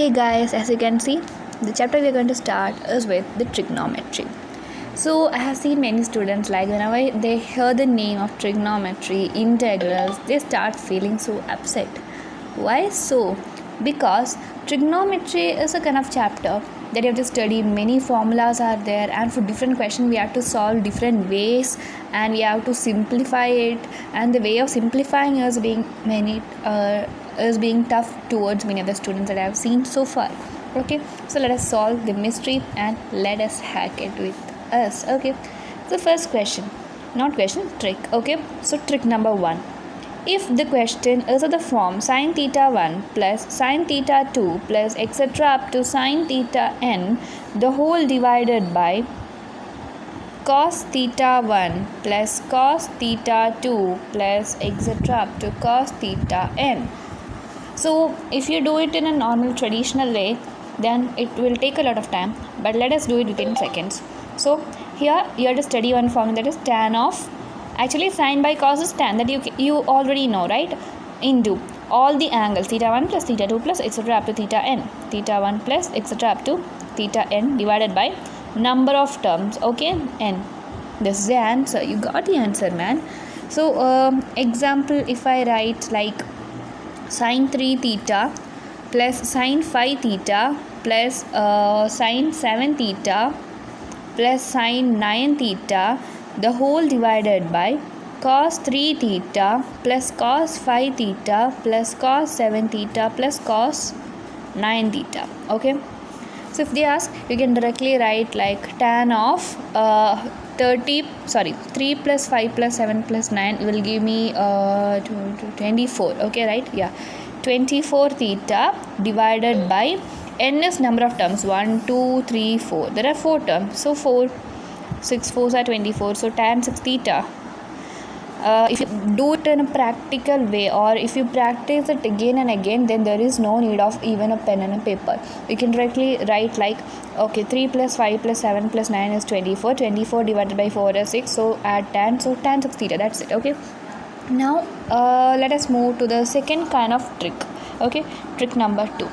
Hey guys, as you can see, the chapter we are going to start is with the trigonometry. So I have seen many students like whenever they hear the name of trigonometry, integrals, they start feeling so upset. Why so? Because trigonometry is a kind of chapter that you have to study. Many formulas are there, and for different questions we have to solve different ways, and we have to simplify it. And the way of simplifying is being tough towards many of the students that I have seen so far. Okay, so let us solve the mystery and let us hack it with us. Okay, so first question, not question, trick. Okay, so trick number 1. If the question is of the form sin theta 1 plus sin theta 2 plus etc. up to sin theta n, the whole divided by cos theta 1 plus cos theta 2 plus etc. up to cos theta n. So if you do it in a normal traditional way, then it will take a lot of time, but let us do it within seconds. So here you have to study one formula, that is tan of, actually sin by cos is tan, that you already know, right, into all the angles theta 1 plus theta 2 plus etc. up to theta n, theta 1 plus etc. up to theta n divided by number of terms, okay, n. This is the answer. You got the answer, man. So example, if I write like sin 3 theta plus sin 5 theta plus sin 7 theta plus sin 9 theta, the whole divided by cos 3 theta plus cos 5 theta plus cos 7 theta plus cos 9 theta. Okay, so if they ask, you can directly write like tan of 3 plus 5 plus 7 plus 9 will give me 24. Okay, right? Yeah, 24 theta divided by n is number of terms, 1 2 3 4. There are 4 terms, so 4 6 4s are 24, so tan 6 theta. If you do it in a practical way, or if you practice it again and again, then there is no need of even a pen and a paper. You can directly write like, okay, 3 plus 5 plus 7 plus 9 is 24. 24 divided by 4 is 6, so add tan, so tan 6 theta. That's it. Okay, now let us move to the second kind of trick. Okay, trick number 2.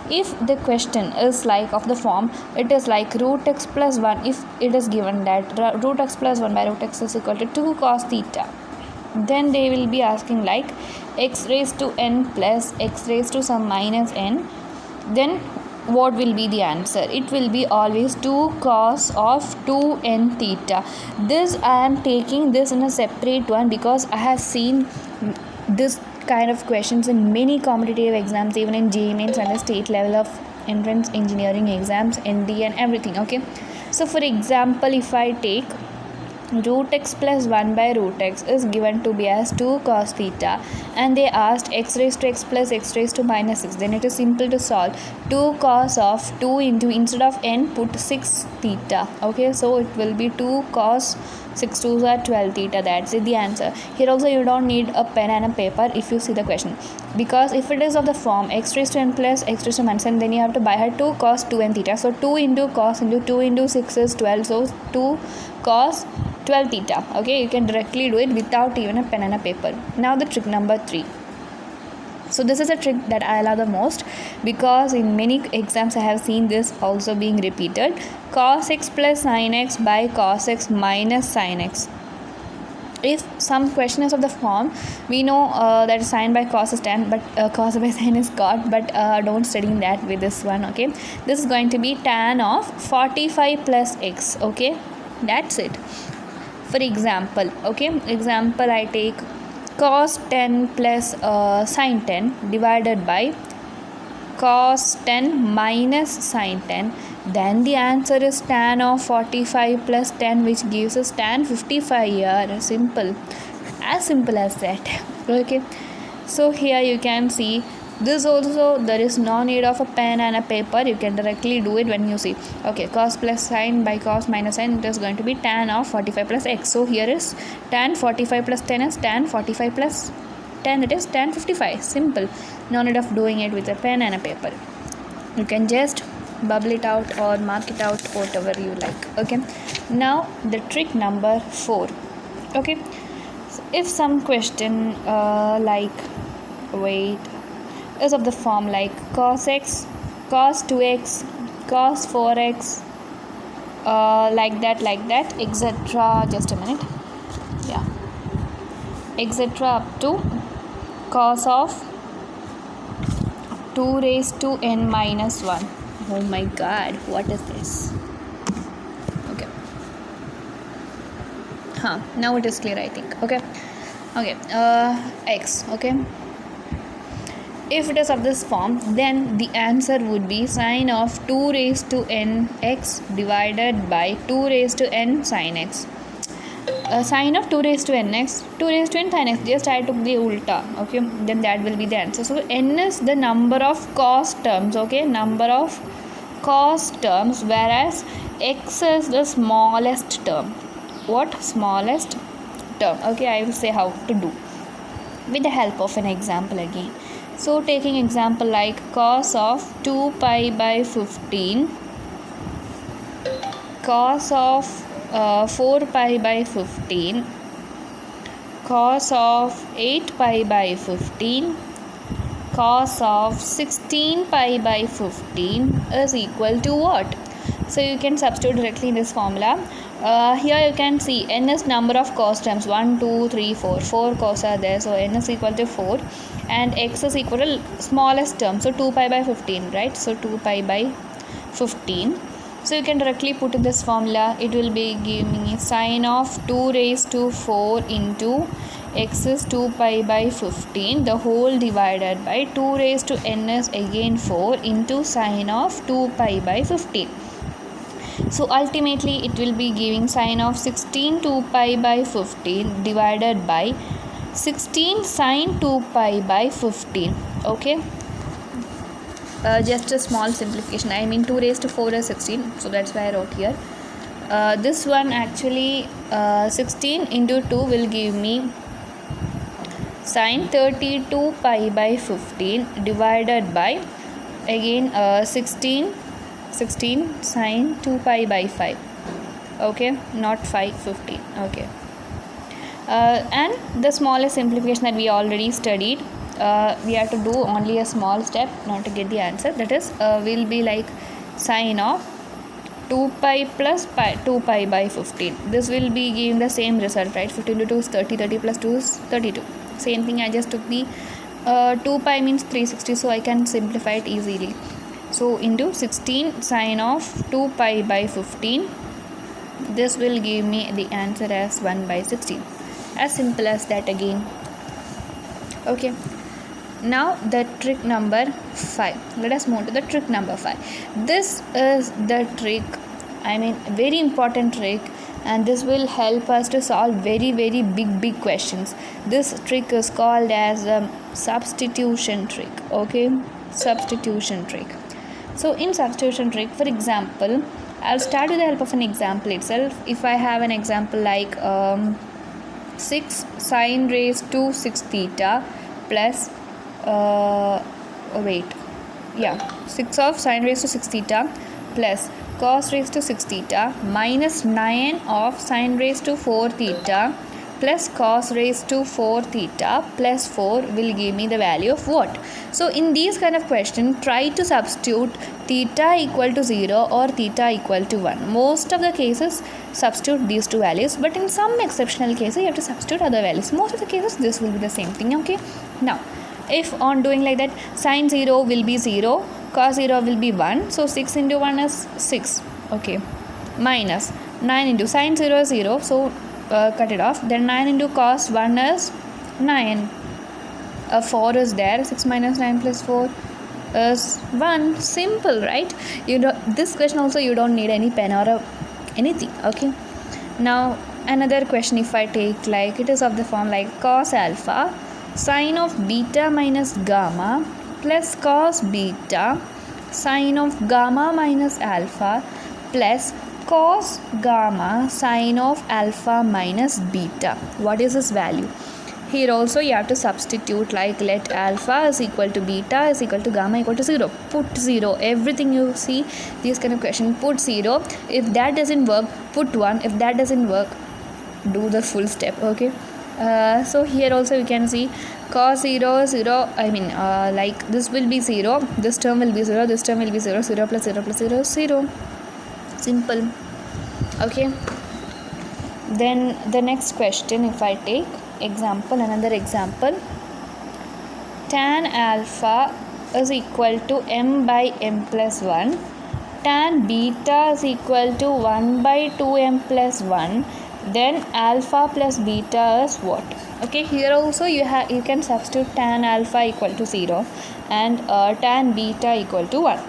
If the question is like of the form, it is like root x plus 1, if it is given that root x plus 1 by root x is equal to 2 cos theta, then they will be asking like x raised to n plus x raised to some minus n, then what will be the answer? It will be always 2 cos of 2n theta. This I am taking this in a separate one because I have seen this kind of questions in many competitive exams, even in JEE Mains and the state level of entrance engineering exams, ND and everything. Okay, so for example, if I take root x plus 1 by root x is given to be as 2 cos theta, and they asked x raised to x plus x raised to minus 6, then it is simple to solve. 2 cos of 2 into, instead of n, put 6 theta. Okay, so it will be 2 cos 6 2s are 12 theta. That's it, the answer. Here also you don't need a pen and a paper if you see the question, because if it is of the form x raised to n plus x raised to minus n, then you have to by heart 2 cos 2n theta. So 2 into cos into 2 into 6 is 12, so 2 cos 12 theta. Okay, you can directly do it without even a pen and a paper. Now the trick number 3. So this is a trick that I love the most because in many exams I have seen this also being repeated. Cos x plus sin x by cos x minus sin x. If some question is of the form, we know that sin by cos is tan, but cos by sin is cot, but don't study that with this one. Okay, this is going to be tan of 45 plus x. Okay, that's it. For example, okay, example I take cos 10 plus sin 10 divided by cos 10 minus sin 10, then the answer is tan of 45 plus 10, which gives us tan 55 here. Simple, as simple as that. Okay, so here you can see this also, there is no need of a pen and a paper. You can directly do it when you see, okay, cos plus sin by cos minus sin, it is going to be tan of 45 plus x. So here is tan 45 plus 10 is tan 45 plus 10, that is tan 55. Simple, no need of doing it with a pen and a paper. You can just bubble it out or mark it out, whatever you like. Okay, now the trick number 4. Okay, so if some question is of the form like cos x cos 2x, cos 4x, like that, etc. Just a minute. Yeah, etc. up to cos of 2 raised to n minus 1. Oh my god, what is this? Okay. Now it is clear, I think. Okay. X. Okay. If it is of this form, then the answer would be sine of 2 raised to n x divided by 2 raised to n sin x. Sine of 2 raised to n x, 2 raised to n sin x, just I took the ulta, okay, then that will be the answer. So n is the number of cos terms, okay, number of cos terms, whereas x is the smallest term. What? Smallest term. Okay, I will say how to do with the help of an example again. So taking example like cos of 2 pi by 15, cos of 4 pi by 15, cos of 8 pi by 15, cos of 16 pi by 15 is equal to what? So you can substitute directly in this formula. Here you can see n is number of cos terms, 1 2 3 4, 4 cos are there, so n is equal to 4, and x is equal to smallest term, so 2 pi by 15, right? So 2 pi by 15. So you can directly put in this formula. It will be giving me sine of 2 raised to 4 into x is 2 pi by 15, the whole divided by 2 raised to n is again 4 into sine of 2 pi by 15. So ultimately it will be giving sine of 16 2 pi by 15 divided by 16 sine 2 pi by 15. Okay. Just a small simplification. I mean 2 raised to 4 is 16, so that's why I wrote here. This one actually 16 into 2 will give me sine 32 pi by 15 divided by again 16 sine 2 pi by 5. Okay, not 5, 15. Okay. And the smallest simplification that we already studied, we have to do only a small step not to get the answer. That is, will be like sine of 2 pi plus 2 pi by 15. This will be giving the same result, right? 15 to 2 is 30, 30 plus 2 is 32. Same thing, I just took the 2 pi means 360, so I can simplify it easily. So into 16 sine of 2 pi by 15, this will give me the answer as 1 by 16. As simple as that again. Okay. Now the trick number 5. Let us move to the trick number 5. This is the trick, I mean very important trick, and this will help us to solve very big questions. This trick is called as a substitution trick. Okay, substitution trick. So in substitution trick, for example, I'll start with the help of an example itself. If I have an example like 6 sine raised to 6 theta plus 6 of sine raised to 6 theta plus cos raised to 6 theta minus 9 of sine raised to 4 theta plus cos raised to 4 theta plus 4 will give me the value of what? So in these kind of question, try to substitute theta equal to 0 or theta equal to 1. Most of the cases substitute these two values, but in some exceptional cases you have to substitute other values. Most of the cases this will be the same thing. Okay, now if on doing like that, sine 0 will be 0, cos 0 will be 1, so 6 into 1 is 6. Okay, minus 9 into sine 0 is 0, so cut it off. Then 9 into cos 1 is 9. 4 is there. 6 minus 9 plus 4 is 1. Simple, right? This question also you don't need any pen or anything. Okay. Now another question, if I take like, it is of the form like cos alpha sine of beta minus gamma plus cos beta sine of gamma minus alpha plus cos gamma sine of alpha minus beta. What is this value? Here also you have to substitute, like let alpha is equal to beta is equal to gamma equal to 0. Put 0. Everything you see these kind of question, put 0. If that doesn't work, put 1. If that doesn't work, do the full step. Okay. So here also you can see cos 0 0, I mean like this will be 0, this term will be 0, this term will be 0, 0 plus 0 plus 0 is 0. Simple. Okay, then the next question, if I take example, another example, tan alpha is equal to m by m plus 1, tan beta is equal to 1 by 2m plus 1, then alpha plus beta is what? Okay, here also you can substitute tan alpha equal to 0 and tan beta equal to 1.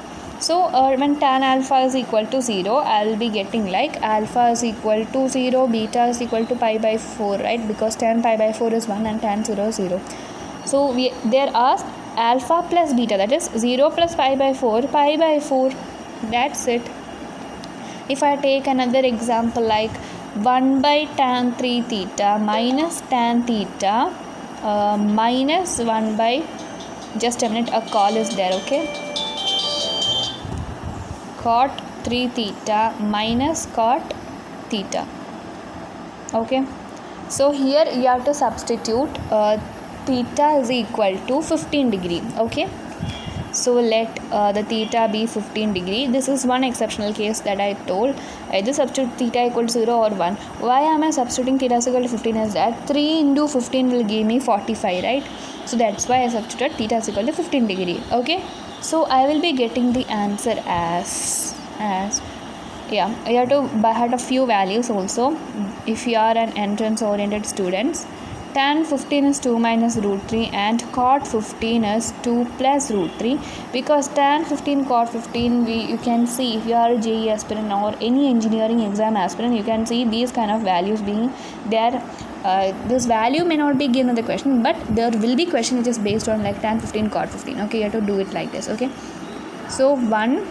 So when tan alpha is equal to 0, I will be getting like alpha is equal to 0, beta is equal to pi by 4, right? Because tan pi by 4 is 1 and tan 0 is 0. So there are alpha plus beta, that is 0 plus pi by 4, pi by 4. That's it. If I take another example like 1 by tan 3 theta minus tan theta minus 1 by, just a minute, a call is there, okay, cot 3 theta minus cot theta. Okay, so here you have to substitute theta is equal to 15 degree. Okay, so let the theta be 15 degree. This is one exceptional case that I told. Either substitute theta equal to 0 or 1. Why am I substituting theta is equal to 15 is that 3 into 15 will give me 45, right? So that's why I substituted theta is equal to 15 degree. Okay, so I will be getting the answer as yeah, you have to by heart a few values also. If you are an entrance oriented students, tan 15 is 2 minus root 3 and cot 15 is 2 plus root 3, because tan 15 cot 15 you can see if you are a JEE aspirant or any engineering exam aspirant, you can see these kind of values being there. This value may not be given in the question, but there will be question which is based on like tan 15 cot 15. Okay, you have to do it like this. Okay, so 1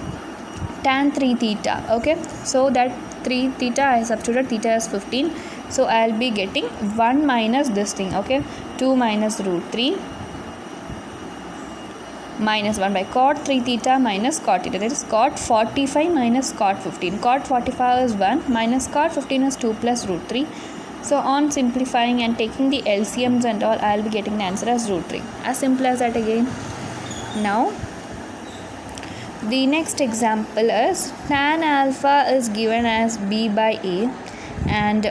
tan 3 theta. Okay, so that 3 theta I substituted theta as 15, so I'll be getting 1 minus this thing. Okay, 2 minus root 3 minus 1 by cot 3 theta minus cot theta, that is cot 45 minus cot 15. Cot 45 is 1 minus cot 15 is 2 plus root 3. So on simplifying and taking the LCMs and all, I'll be getting the answer as root 3. As simple as that again. Now the next example is tan alpha is given as b by a, and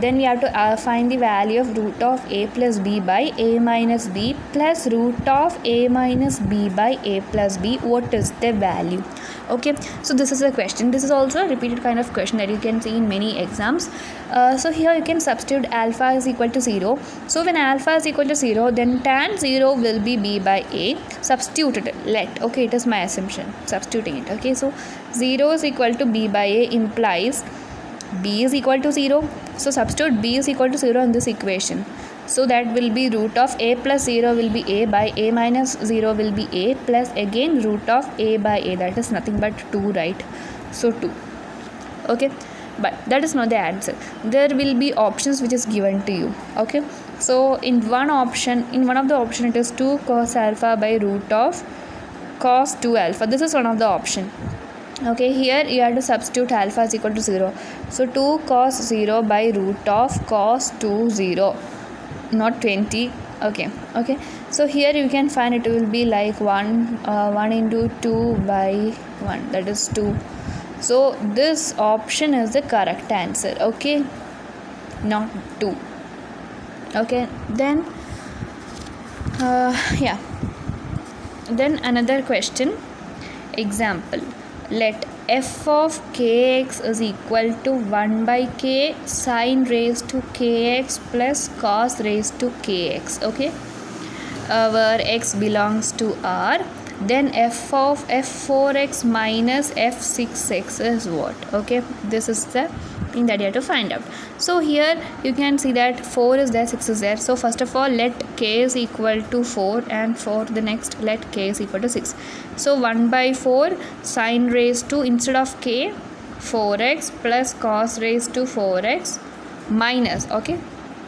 then we have to find the value of root of a plus b by a minus b plus root of a minus b by a plus b. What is the value? Okay, so this is a question. This is also a repeated kind of question that you can see in many exams. So here you can substitute alpha is equal to 0. So when alpha is equal to 0, then tan 0 will be b by a. Substitute it. Let. Okay, it is my assumption. Substituting it. Okay, so 0 is equal to b by a implies b is equal to 0. So substitute b is equal to 0 in this equation. So that will be root of a plus 0 will be a by a minus 0 will be a plus again root of a by a, that is nothing but 2, right? So 2. Okay, but that is not the answer. There will be options which is given to you. Okay, so in one of the option it is 2 cos alpha by root of cos 2 alpha. This is one of the option. Okay, here you have to substitute alpha is equal to 0. So 2 cos 0 by root of cos 2 0, not 20. Okay, so here you can find it will be like 1 into 2 by 1, that is 2. So this option is the correct answer. Okay, not 2. Okay, then yeah, then another question. Example, let f of kx is equal to 1 by k sin raised to kx plus cos raised to kx. Okay, where x belongs to R, then f of f4x minus f6x is what? Okay, this is the thing that you have to find out. So here you can see that 4 is there, 6 is there. So first of all, let k is equal to 4, and for the next let k is equal to 6. So 1 by 4 sin raised to, instead of k, 4x plus cos raised to 4x minus, okay,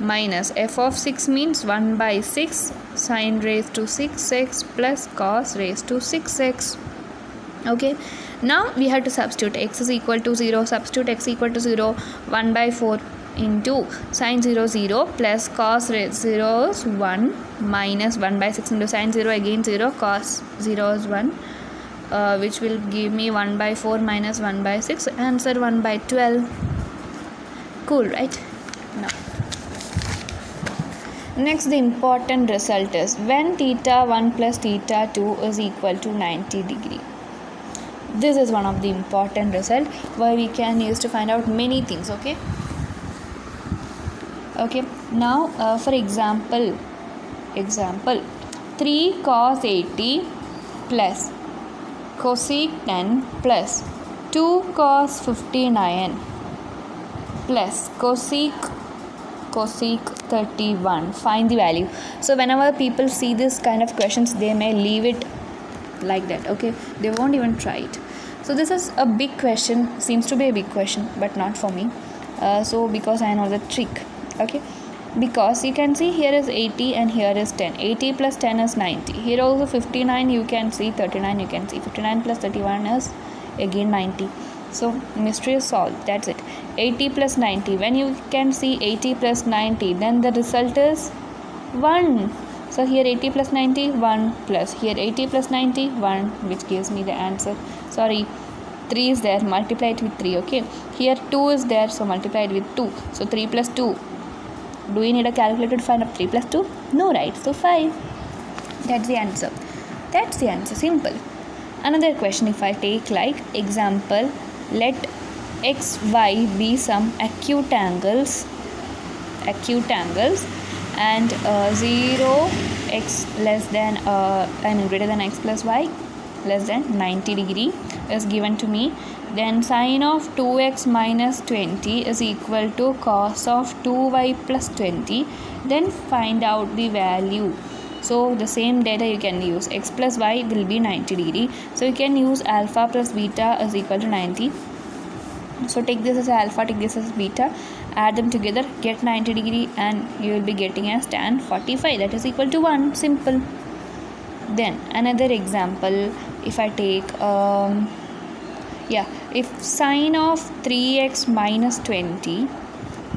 minus f of 6 means 1 by 6 sin raised to 6x plus cos raised to 6x. Okay, now we have to substitute x is equal to 0. Substitute x equal to 0. 1 by 4 into sine 0 0 plus cos 0 is 1 minus 1 by 6 into sine 0 again 0 cos 0 is 1, which will give me 1 by 4 minus 1 by 6, answer 1 by 12. Cool, right? Now next, the important result is when theta 1 plus theta 2 is equal to 90 degree. This is one of the important result where we can use to find out many things. Okay, now for example 3 cos 80 plus cosec 10 plus 2 cos 59 plus cosec 31. Find the value. So whenever people see this kind of questions, they may leave it like that. Okay, they won't even try it. So this is a big question, seems to be a big question, but not for me. So because I know the trick. Okay, because you can see here is 80 and here is 10. 80 plus 10 is 90. Here also 59 you can see, 39 you can see. 59 plus 31 is again 90. So mystery is solved. That's it. 80 plus 90. When you can see 80 plus 90, then the result is 1. So here 80 plus 90, 1 plus. Here 80 plus 90, 1, which gives me the answer. Sorry, 3 is there. Multiply it with 3. Okay. Here 2 is there. So multiply it with 2. So 3 plus 2. Do you need a calculator to find out 3 plus 2? No, right? So 5. That's the answer. That's the answer. Simple. Another question, if I take like example, let x, y be some acute angles and 0 x less than greater than x plus y less than 90 degree is given to me. Then sine of 2x minus 20 is equal to cos of 2y plus 20. Then find out the value. So the same data you can use. X plus y will be 90 degree. So you can use alpha plus beta is equal to 90. So take this as alpha, take this as beta, add them together, get 90 degree, and you will be getting as tan 45. That is equal to 1. Simple. Then another example, if I take if sine of 3x minus 20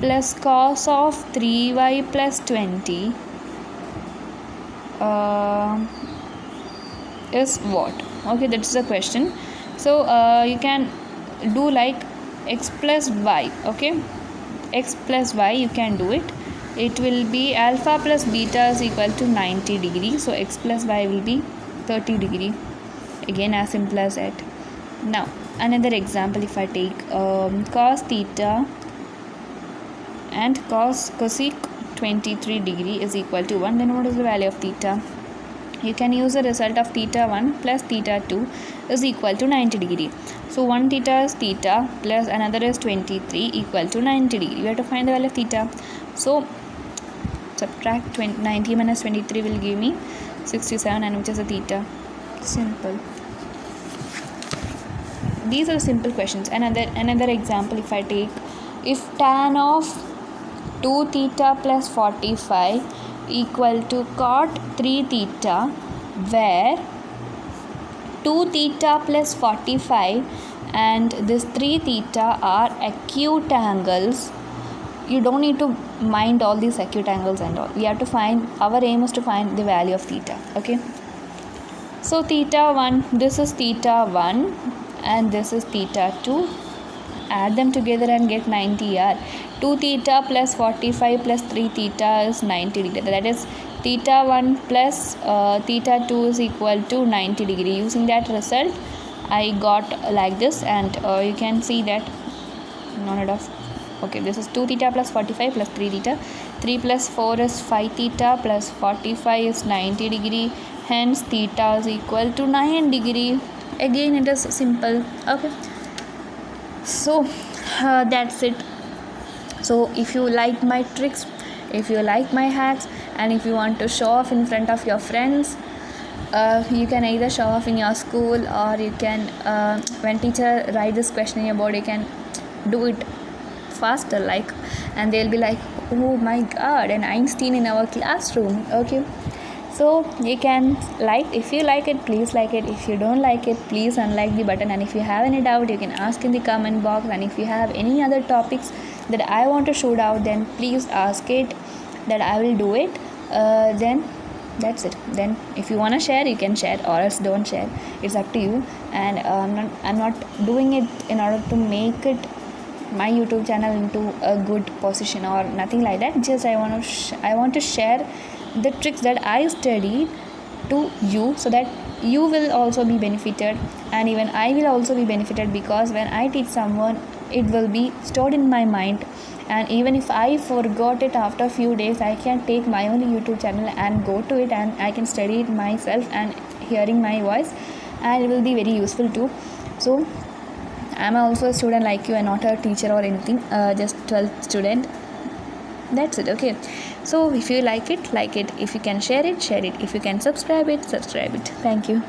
plus cos of 3y plus 20 is what? Okay, that's the question. So you can do like x plus y. Okay, x plus y you can do it. It will be alpha plus beta is equal to 90 degree. So x plus y will be 30 degree. Again, as simple as that. Now another example, if I take cos theta and cosec 23 degree is equal to 1, then what is the value of theta? You can use the result of theta 1 plus theta 2 is equal to 90 degree. So one theta is theta plus another is 23 equal to 90 degree. You have to find the value of theta. So subtract 90 minus 23 will give me 67, and which is a theta. Simple. These are simple questions. Another example, if I take, if tan of 2 theta plus 45 equal to cot 3 theta, where 2 theta plus 45 and this 3 theta are acute angles. You don't need to mind all these acute angles and all. We have to find, our aim is to find the value of theta. Okay, so theta 1, this is theta 1 and this is theta 2. Add them together and get 90 r. 2 theta plus 45 plus 3 theta is 90 degree. That is theta 1 plus theta 2 is equal to 90 degree. Using that result, I got like this, and you can see that not enough. Okay, this is 2 theta plus 45 plus 3 theta. 3 plus 4 is 5 theta plus 45 is 90 degree. Hence theta is equal to 9 degree. Again, it is simple. Okay, so that's it. So if you like my tricks, if you like my hacks, and if you want to show off in front of your friends, you can either show off in your school, or you can when teacher write this question in your board, you can do it faster, like, and they'll be like, oh my god, an Einstein in our classroom. Okay, so you can like, if you like it, please like it. If you don't like it, please unlike the button. And if you have any doubt, you can ask in the comment box. And if you have any other topics, that I want to shoot out, then please ask it, that I will do it. Then that's it. Then if you want to share, you can share, or else don't share. It's up to you. And I'm not doing it in order to make it my YouTube channel into a good position or nothing like that. Just I want to share the tricks that I studied to you, so that you will also be benefited, and even I will also be benefited, because when I teach someone, it will be stored in my mind. And even if I forgot it after a few days, I can take my own YouTube channel and go to it, and I can study it myself and hearing my voice, and it will be very useful too. So I'm also a student like you, and not a teacher or anything, just 12th student. That's it. Okay, so if you like it, if you can share it, share it. If you can subscribe it, subscribe it. Thank you.